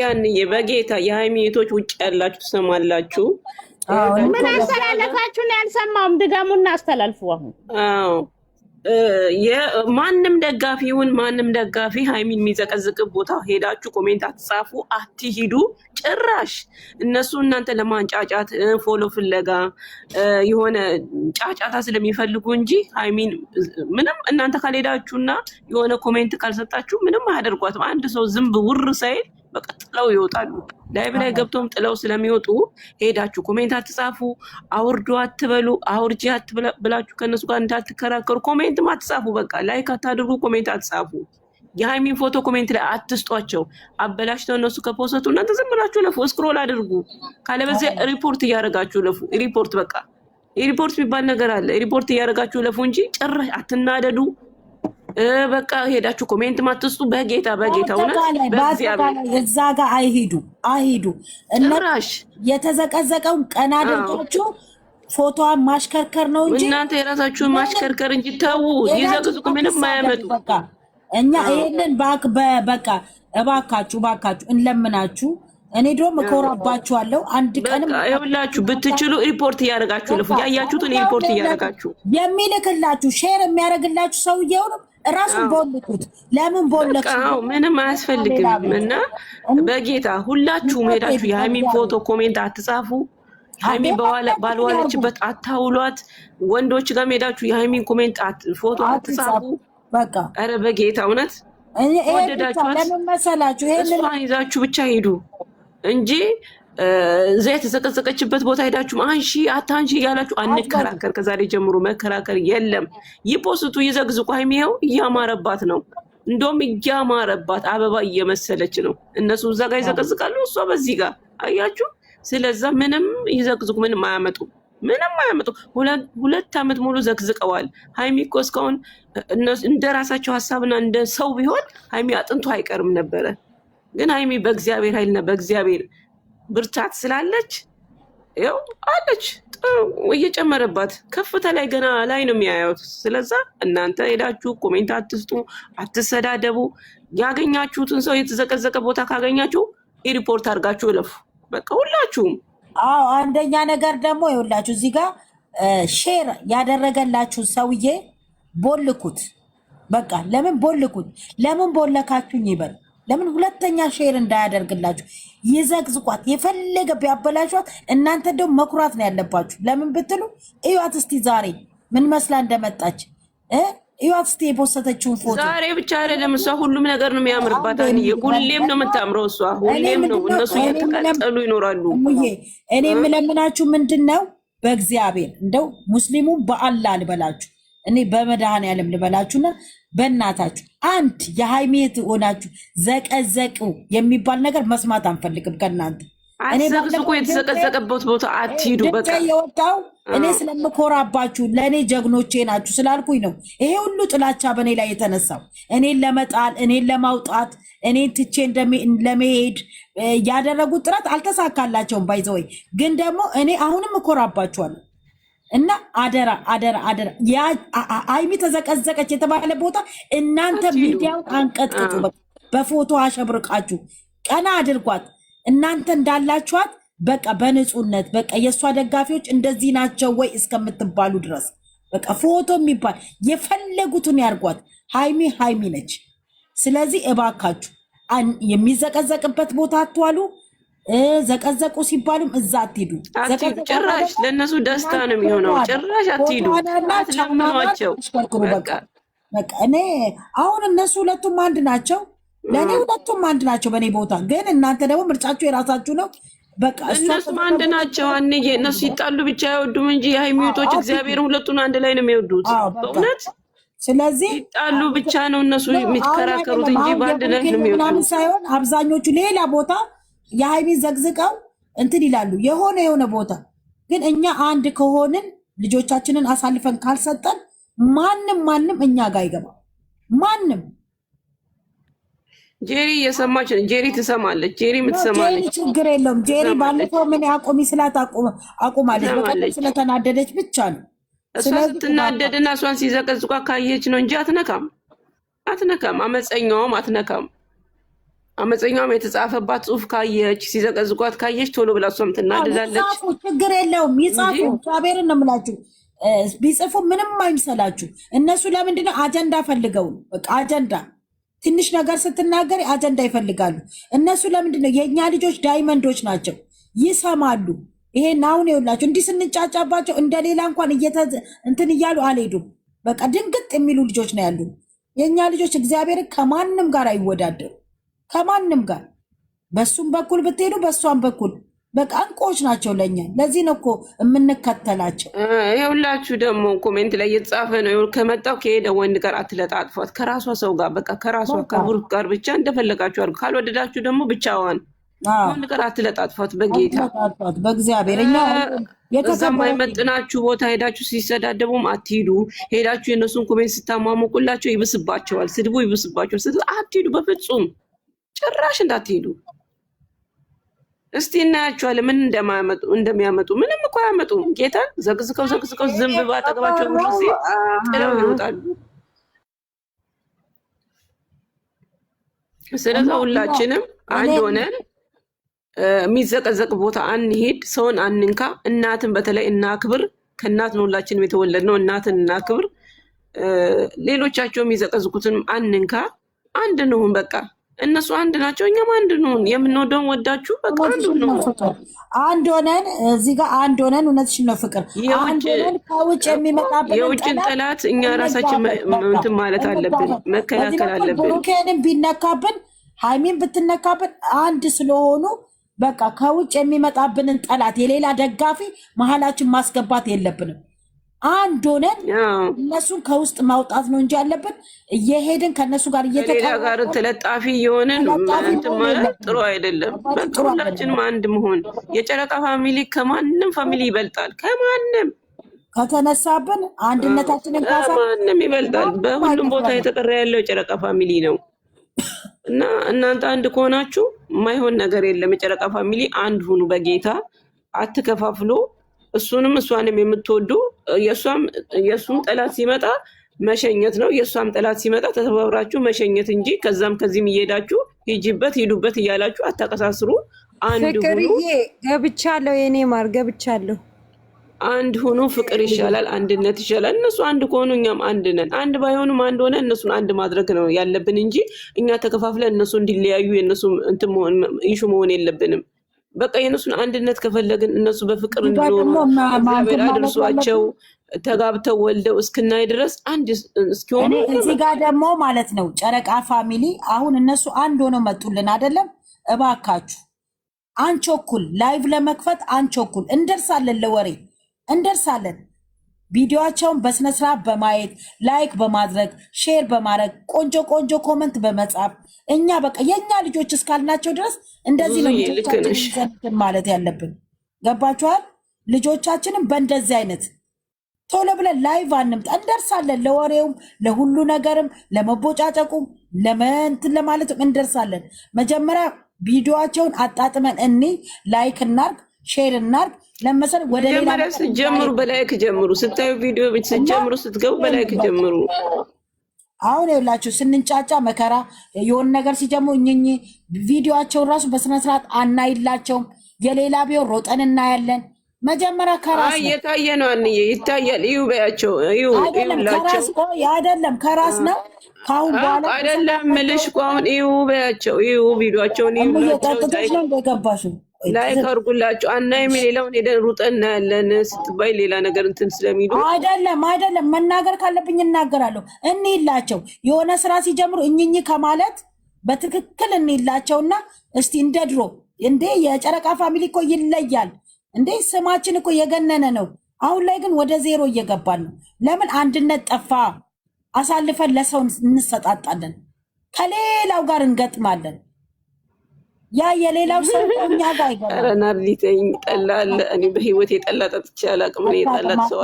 ያን በጌታ የሃይማኖቶች ውጭ ያላችሁ ትሰማላችሁ። ምን አስተላለፋችሁ ነው ያልሰማውም? ድጋሙና አስተላልፉ። አዎ የማንም ደጋፊ ይሁን ማንም ደጋፊ ሃይሚን የሚዘቀዝቅ ቦታ ሄዳችሁ ኮሜንት አትጻፉ፣ አትሂዱ። ጭራሽ እነሱ እናንተ ለማንጫጫት ፎሎ ፍለጋ የሆነ ጫጫታ ስለሚፈልጉ እንጂ ሃይሚን ምንም እናንተ ካልሄዳችሁና የሆነ ኮሜንት ካልሰጣችሁ ምንም አያደርጓትም። አንድ ሰው ዝም ውር ሳይል በቃ ጥለው ይወጣሉ። ላይቭ ላይ ገብቶም ጥለው ስለሚወጡ ሄዳችሁ ኮሜንት አትጻፉ፣ አውርዶ አትበሉ፣ አውርጂ አትብላችሁ ከነሱ ጋር እንዳትከራከሩ። ኮሜንት አትጻፉ፣ በቃ ላይክ አታድርጉ፣ ኮሜንት አትጻፉ። የሃይሚን ፎቶ ኮሜንት ላይ አትስጧቸው። አበላሽተው እነሱ ከፖስቱ እናንተ ዝም ብላችሁ ለፉ፣ ስክሮል አድርጉ። ካለበዚያ ሪፖርት እያደረጋችሁ ለፉ። ሪፖርት በቃ ሪፖርት የሚባል ነገር አለ። ሪፖርት እያደረጋችሁ ለፉ እንጂ ጭራሽ አትናደዱ። በቃ ሄዳችሁ ኮሜንት ማትስጡ። በጌታ እዛ ጋር አይሄዱ እነራሽ የተዘቀዘቀው ቀና አድርጋችሁ ፎቶዋን ማሽከርከር ነው እንጂ እናንተ የራሳችሁን ማሽከርከር እንጂ ተው። ይዘቅዝቁ፣ ምንም አያመጡ። እኛ ይሄንን በቃ እባካችሁ እንለምናችሁ። እኔ ደግሞ እኮራባችኋለሁ። አንድ ቀንም ይኸውላችሁ ብትችሉ ሪፖርት እያደረጋችሁ ልፉ። ያያችሁትን ሪፖርት እያደረጋችሁ የሚልክላችሁ ሼር የሚያደርግላችሁ ሰውዬው ነው። ራሱን ቦልኩት። ለምን ቦለክው? ምንም አያስፈልግም። እና በጌታ ሁላችሁም ሄዳችሁ የሃይሚን ፎቶ ኮሜንት አትጻፉ። ሃይሚን ባልዋለችበት አታውሏት። ወንዶች ጋር ሄዳችሁ የሃይሚን ኮሜንት ፎቶ አትጻፉ። በቃ ኧረ በጌታ እውነት ወደዳችኋት ለምን መሰላችሁ? ይሄንን ይዛችሁ ብቻ ሄዱ እንጂ ዘይት የተዘቀዘቀችበት ቦታ ሄዳችሁ አንሺ አታንሺ እያላችሁ አንከራከር። ከዛሬ ጀምሮ መከራከር የለም። ይፖስቱ፣ ይዘግዝቁ። ሃይሚው እያማረባት ነው፣ እንደውም እያማረባት አበባ እየመሰለች ነው። እነሱ እዛ ጋር ይዘቀዝቃሉ፣ እሷ በዚህ ጋር አያችሁ። ስለዛ ምንም ይዘግዝቁ፣ ምንም አያመጡ። ሁለት ዓመት ሙሉ ዘግዝቀዋል። ሃይሚ እኮ እስካሁን እንደ ራሳቸው ሀሳብና እንደ ሰው ቢሆን ሃይሚ አጥንቱ አይቀርም ነበረ። ግን ሃይሚ በእግዚአብሔር ኃይልና በእግዚአብሔር ብርታት ስላለች ያው አለች። እየጨመረባት ከፍታ ላይ ገና ላይ ነው የሚያዩት። ስለዛ እናንተ ሄዳችሁ ኮሜንት አትስጡ፣ አትሰዳደቡ። ያገኛችሁትን ሰው የተዘቀዘቀ ቦታ ካገኛችሁ ሪፖርት አድርጋችሁ እለፉ። በቃ ሁላችሁም። አንደኛ ነገር ደግሞ ይኸውላችሁ እዚህ ጋር ሼር ያደረገላችሁ ሰውዬ ቦልኩት። በቃ ለምን ቦልኩት? ለምን ቦለካችሁኝ ይበል። ለምን ሁለተኛ ሼር እንዳያደርግላችሁ ይዘግዝቋት። የፈለገ ቢያበላሿት እናንተ ደግሞ መኩራት ነው ያለባችሁ። ለምን ብትሉ እዩት እስቲ ዛሬ ምን መስላ እንደመጣች እዩት እስቲ የፖስተችውን ፎቶ። ዛሬ ብቻ አይደለም እሷ ሁሉም ነገር ነው የሚያምርባት። ሁሌም ነው የምታምረው እሷ፣ ሁሌም ነው። እነሱ እየተቀጠሉ ይኖራሉ። እኔ የምለምናችሁ ምንድን ነው በእግዚአብሔር እንደው ሙስሊሙ በአላህ ልበላችሁ፣ እኔ በመድኃኔዓለም ልበላችሁና በእናታችሁ አንድ የሃይሜት ሆናችሁ ዘቀዘቁ የሚባል ነገር መስማት አንፈልግም ከእናንተ። እኔ ባለፈው የተዘቀዘቀበት ቦታ አትሂዱ። በቃ የወጣው እኔ ስለምኮራባችሁ ለእኔ ጀግኖቼ ናችሁ ስላልኩኝ ነው ይሄ ሁሉ ጥላቻ በእኔ ላይ የተነሳው። እኔን ለመጣል፣ እኔን ለማውጣት፣ እኔን ትቼ ለመሄድ ያደረጉት ጥረት አልተሳካላቸውም። ባይዘወይ ግን ደግሞ እኔ አሁንም እኮራባችኋለሁ። እና አደራ ሃይሚ ተዘቀዘቀች የተባለ ቦታ እናንተ ሚዲያውን አንቀጥቅጡ። በፎቶ አሸብርቃችሁ ቀና አድርጓት። እናንተ እንዳላችኋት በቃ በንጹህነት በቃ የእሷ ደጋፊዎች እንደዚህ ናቸው ወይ እስከምትባሉ ድረስ በቃ ፎቶ የሚባል የፈለጉትን ያርጓት። ሃይሚ ነች። ስለዚህ እባካችሁ የሚዘቀዘቅበት ቦታ አትዋሉ። ዘቀዘቁ ሲባሉም እዛ አትሂዱ። ጭራሽ ለእነሱ ደስታ ነው የሚሆነው። ጭራሽ አትሂዱ፣ አትለምኗቸው። በቃ እኔ አሁን እነሱ ሁለቱም አንድ ናቸው፣ ለእኔ ሁለቱም አንድ ናቸው በእኔ ቦታ። ግን እናንተ ደግሞ ምርጫችሁ የራሳችሁ ነው። በቃ እነሱም አንድ ናቸው። አንዬ እነሱ ይጣሉ ብቻ አይወዱም እንጂ የሃይሚቶች እግዚአብሔር ሁለቱን አንድ ላይ ነው የሚወዱት በእውነት። ስለዚህ ይጣሉ ብቻ ነው እነሱ የሚከራከሩት እንጂ በአንድ ላይ ነው የሚወዱት ሳይሆን አብዛኞቹ ሌላ ቦታ የሃይሚ ዘግዝቀው እንትን ይላሉ የሆነ ቦታ። ግን እኛ አንድ ከሆንን ልጆቻችንን አሳልፈን ካልሰጠን ማንም እኛ ጋር አይገባም። ማንም ጄሪ እየሰማች ነው። ጄሪ ትሰማለች። ጄሪ የምትሰማለች ችግር የለውም። ጄሪ ባለፈው ምን አቁሚ ስላት አቁማለች። በቀን ስለተናደደች ብቻ ነው። እሷ ስትናደድና እሷን ሲዘቀዝቋ ካየች ነው እንጂ አትነካም። አመፀኛውም አትነካም። አመፀኛውም የተጻፈባት ጽሁፍ ካየች ሲዘቀዝቋት ካየች ቶሎ ብላ እሷም ትናደዳለች። ችግር የለውም ይጻፉ። እግዚአብሔርን ነው የምላችሁ። ቢጽፉ ምንም አይምሰላችሁ። እነሱ ለምንድነው አጀንዳ ፈልገው ነው። በቃ አጀንዳ ትንሽ ነገር ስትናገር አጀንዳ ይፈልጋሉ። እነሱ ለምንድነው? የእኛ ልጆች ዳይመንዶች ናቸው፣ ይሰማሉ። ይሄን አሁን ይኸውላችሁ እንዲህ ስንጫጫባቸው እንደሌላ እንኳን እንትን እያሉ አልሄዱም። በቃ ድንግጥ የሚሉ ልጆች ነው ያሉ። የእኛ ልጆች እግዚአብሔርን ከማንም ጋር አይወዳደሩ፣ ከማንም ጋር። በሱም በኩል ብትሄዱ በሷም በኩል በቃ እንቆች ናቸው ለኛ። ለዚህ ነው እኮ የምንከተላቸው። ይኸውላችሁ ደግሞ ኮሜንት ላይ እየተጻፈ ነው ከመጣው ከሄደ ወንድ ጋር አትለጣጥፏት፣ ከራሷ ሰው ጋር በቃ ከራሷ ከብሩክ ጋር ብቻ እንደፈለጋችሁ አድርጉ። ካልወደዳችሁ ደግሞ ብቻዋን ወንድ ጋር አትለጣጥፏት። በጌታ በእግዚአብሔር እኛ እዛም አይመጥናችሁ ቦታ ሄዳችሁ ሲሰዳደቡም አትሂዱ። ሄዳችሁ የእነሱን ኮሜንት ስታሟሙቁላቸው ይብስባቸዋል፣ ስድቡ ይብስባቸዋል። አትሂዱ፣ በፍጹም ጭራሽ እንዳትሄዱ። እስቲ እናያቸዋለን ምን እንደሚያመጡ። ምንም እኮ አያመጡም። ጌታን ዘቅዝቀው ዝንብ ባጠገባቸው ጊዜ ጥለው ይወጣሉ። ስለዚህ ሁላችንም አንድ ሆነን የሚዘቀዘቅ ቦታ አንሄድ፣ ሰውን አንንካ። እናትን በተለይ እናክብር። ከእናት ነው ሁላችንም የተወለድነው። እናትን እናክብር። ሌሎቻቸው የሚዘቀዝቁትንም አንንካ። አንድ እንሁን በቃ። እነሱ አንድ ናቸው፣ እኛም አንድ እንሁን። የምንወደውን ወዳችሁ በቃ አንድ እንሁን። አንድ ሆነን እዚህ ጋር አንድ ሆነን እውነትሽን ነው ፍቅር። አንድ ሆነን ከውጭ የሚመጣብን የውጭን ጠላት እኛ ራሳችን እንትን ማለት አለብን፣ መከላከል አለብን። ብሩኬንም ቢነካብን ሃይሚን ብትነካብን አንድ ስለሆኑ በቃ ከውጭ የሚመጣብንን ጠላት የሌላ ደጋፊ መሀላችን ማስገባት የለብንም። አንድ ሆነን እነሱን ከውስጥ ማውጣት ነው እንጂ ያለብን እየሄድን ከእነሱ ጋር ሌላ ጋር ተለጣፊ የሆንን እንትን ማለት ጥሩ አይደለም። በቃ ሁላችንም አንድ መሆን። የጨረቃ ፋሚሊ ከማንም ፋሚሊ ይበልጣል። ከማንም ከተነሳብን አንድነታችንን ከማንም ይበልጣል። በሁሉም ቦታ የተቀረ ያለው የጨረቃ ፋሚሊ ነው እና እናንተ አንድ ከሆናችሁ የማይሆን ነገር የለም። የጨረቃ ፋሚሊ አንድ ሁኑ። በጌታ አትከፋፍሎ። እሱንም እሷንም የምትወዱ የእሱም ጠላት ሲመጣ መሸኘት ነው፣ የእሷም ጠላት ሲመጣ ተተባብራችሁ መሸኘት እንጂ ከዛም ከዚህም እየሄዳችሁ ሂዱበት እያላችሁ አታቀሳስሩ። አንድ ሁኑ። ገብቻለሁ፣ የኔ ማር ገብቻለሁ። አንድ ሁኑ። ፍቅር ይሻላል፣ አንድነት ይሻላል። እነሱ አንድ ከሆኑ እኛም አንድ ነን። አንድ ባይሆኑም አንድ ሆነ እነሱን አንድ ማድረግ ነው ያለብን እንጂ እኛ ተከፋፍለን እነሱ እንዲለያዩ የእነሱ እንትን ኢሹ መሆን የለብንም። በቃ የእነሱን አንድነት ከፈለግን እነሱ በፍቅር እንዲኖሩ እግዚአብሔር አድርሷቸው ተጋብተው ወልደው እስክናይ ድረስ አንድ እስኪሆኑ። እዚህ ጋር ደግሞ ማለት ነው ጨረቃ ፋሚሊ አሁን እነሱ አንድ ሆነው መጡልን አይደለም? እባካችሁ አንቾኩል፣ ላይቭ ለመክፈት አንቾኩል። እንደርሳለን፣ ለወሬ እንደርሳለን። ቪዲዮቸውን በስነስርዓት በማየት ላይክ በማድረግ ሼር በማድረግ ቆንጆ ቆንጆ ኮመንት በመጻፍ እኛ በቃ የእኛ ልጆች እስካልናቸው ድረስ እንደዚህ ነው ልጆቻችን ማለት ያለብን። ገባችኋል? ልጆቻችንም በእንደዚህ አይነት ቶሎ ብለን ላይቭ አንምጣ። እንደርሳለን፣ ለወሬውም ለሁሉ ነገርም ለመቦጫጨቁም ለመንትን ለማለትም እንደርሳለን። መጀመሪያ ቪዲዮቸውን አጣጥመን ላይክ እናርግ፣ ሼር እናርግ። ለምሳሌ ወደ ሌላ ስትጀምሩ በላይክ ጀምሩ። ስታዩ ቪዲዮ ስትጀምሩ ስትገቡ በላይክ ጀምሩ። አሁን ይኸውላችሁ ስንንጫጫ መከራ የሆነ ነገር ሲጀምሩ እኝኝ ቪዲዮቸውን ራሱ በስነስርዓት አናይላቸውም። የሌላ ቢሆን ሮጠን እናያለን። መጀመሪያ ከራስ እየታየ ነው። አንዬ ይታያል። እዩ በያቸው፣ እዩ አይደለም ከራስ ነው። ካሁን በኋላ አይደለም ምልሽ እኮ አሁን እዩ በያቸው፣ እዩ ቪዲዮቸውን እዩ እየጠጥተሽ ነው እንደገባሽ ላይክ አድርጉላቸው። አናይም የሌላውን ሄደን ሩጠን እናያለን ስትባይ ሌላ ነገር እንትን ስለሚሉ አይደለም መናገር ካለብኝ እናገራለሁ። እንይላቸው የሆነ ስራ ሲጀምሩ እኝኝ ከማለት በትክክል እንይላቸውና እስቲ እንደ ድሮ እንዴ የጨረቃ ፋሚሊ እኮ ይለያል እንዴ ስማችን እኮ የገነነ ነው። አሁን ላይ ግን ወደ ዜሮ እየገባን ነው። ለምን አንድነት ጠፋ? አሳልፈን ለሰው እንሰጣጣለን፣ ከሌላው ጋር እንገጥማለን። ያ የሌላው ሰው እኛ ጋር አይገባም። ኧረ ናርዲተኝ ጠላ አለ። እኔ በህይወት የጠላ ጠጥቼ አላውቅም። እኔ የጠላት ሰው